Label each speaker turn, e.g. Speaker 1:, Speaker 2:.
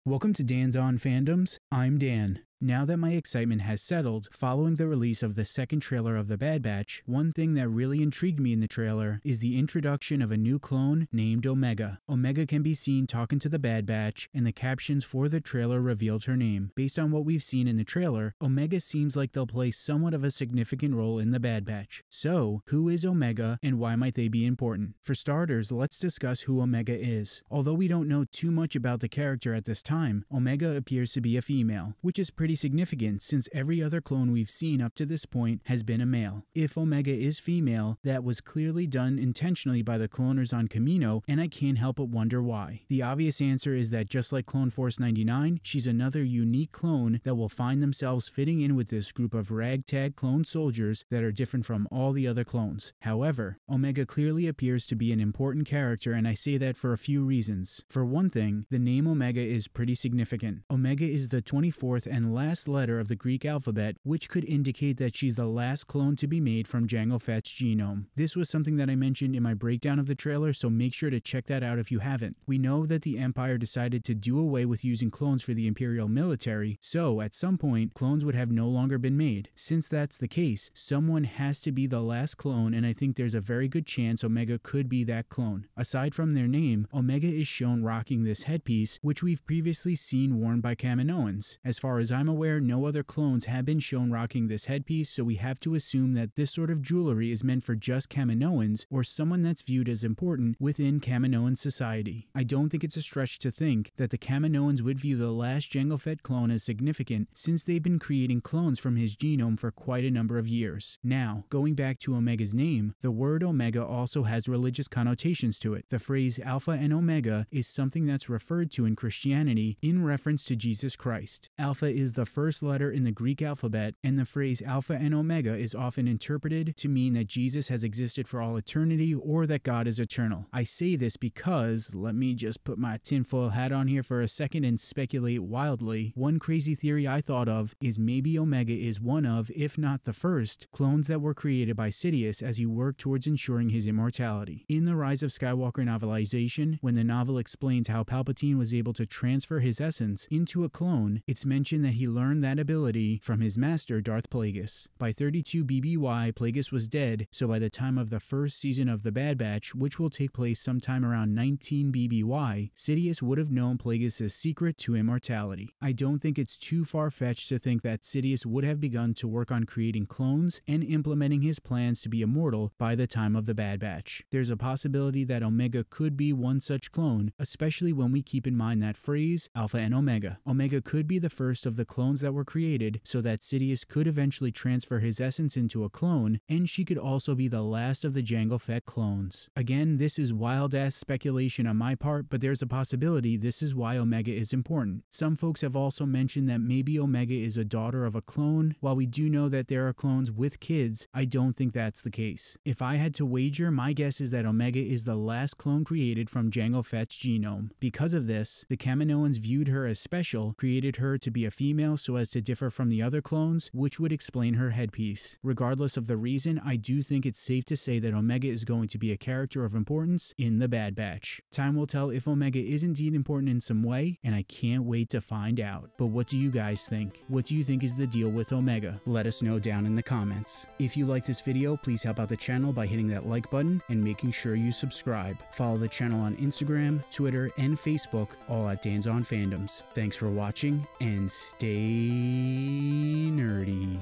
Speaker 1: Welcome to Dan's On Fandoms. I'm Dan. Now that my excitement has settled following the release of the second trailer of The Bad Batch, one thing that really intrigued me in the trailer is the introduction of a new clone named Omega. Omega can be seen talking to the Bad Batch, and the captions for the trailer revealed her name. Based on what we've seen in the trailer, Omega seems like they'll play somewhat of a significant role in The Bad Batch. So, who is Omega and why might they be important? For starters, let's discuss who Omega is. Although we don't know too much about the character at this time, Omega appears to be a female, which is pretty significant since every other clone we've seen up to this point has been a male. If Omega is female, that was clearly done intentionally by the cloners on Kamino, and I can't help but wonder why. The obvious answer is that just like Clone Force 99, she's another unique clone that will find themselves fitting in with this group of ragtag clone soldiers that are different from all the other clones. However, Omega clearly appears to be an important character, and I say that for a few reasons. For one thing, the name Omega is pretty significant. Omega is the 24th and last letter of the Greek alphabet, which could indicate that she's the last clone to be made from Jango Fett's genome. This was something that I mentioned in my breakdown of the trailer, so make sure to check that out if you haven't. We know that the Empire decided to do away with using clones for the Imperial military, so at some point, clones would have no longer been made. Since that's the case, someone has to be the last clone, and I think there's a very good chance Omega could be that clone. Aside from their name, Omega is shown rocking this headpiece, which we've previously seen worn by Kaminoans. As far as I'm aware, no other clones have been shown rocking this headpiece, so we have to assume that this sort of jewelry is meant for just Kaminoans or someone that's viewed as important within Kaminoan society. I don't think it's a stretch to think that the Kaminoans would view the last Jango Fett clone as significant since they've been creating clones from his genome for quite a number of years. Now, going back to Omega's name, the word Omega also has religious connotations to it. The phrase Alpha and Omega is something that's referred to in Christianity in reference to Jesus Christ. Alpha is the first letter in the Greek alphabet, and the phrase Alpha and Omega is often interpreted to mean that Jesus has existed for all eternity or that God is eternal. I say this because, let me just put my tinfoil hat on here for a second and speculate wildly. One crazy theory I thought of is maybe Omega is one of, if not the first, clones that were created by Sidious as he worked towards ensuring his immortality. In the Rise of Skywalker novelization, when the novel explains how Palpatine was able to transfer his essence into a clone, it's mentioned that he learned that ability from his master Darth Plagueis. By 32 BBY, Plagueis was dead, so by the time of the first season of The Bad Batch, which will take place sometime around 19 BBY, Sidious would have known Plagueis' secret to immortality. I don't think it's too far-fetched to think that Sidious would have begun to work on creating clones and implementing his plans to be immortal by the time of The Bad Batch. There's a possibility that Omega could be one such clone, especially when we keep in mind that phrase, Alpha and Omega. Omega could be the first of the clones that were created so that Sidious could eventually transfer his essence into a clone, and she could also be the last of the Jango Fett clones. Again, this is wild-ass speculation on my part, but there's a possibility this is why Omega is important. Some folks have also mentioned that maybe Omega is a daughter of a clone. While we do know that there are clones with kids, I don't think that's the case. If I had to wager, my guess is that Omega is the last clone created from Jango Fett's genome. Because of this, the Kaminoans viewed her as special, created her to be a female so as to differ from the other clones, which would explain her headpiece. Regardless of the reason, I do think it's safe to say that Omega is going to be a character of importance in The Bad Batch. Time will tell if Omega is indeed important in some way, and I can't wait to find out. But what do you guys think? What do you think is the deal with Omega? Let us know down in the comments. If you like this video, please help out the channel by hitting that like button and making sure you subscribe. Follow the channel on Instagram, Twitter, and Facebook, all at Dan's On Fandoms. Thanks for watching, and stay nerdy.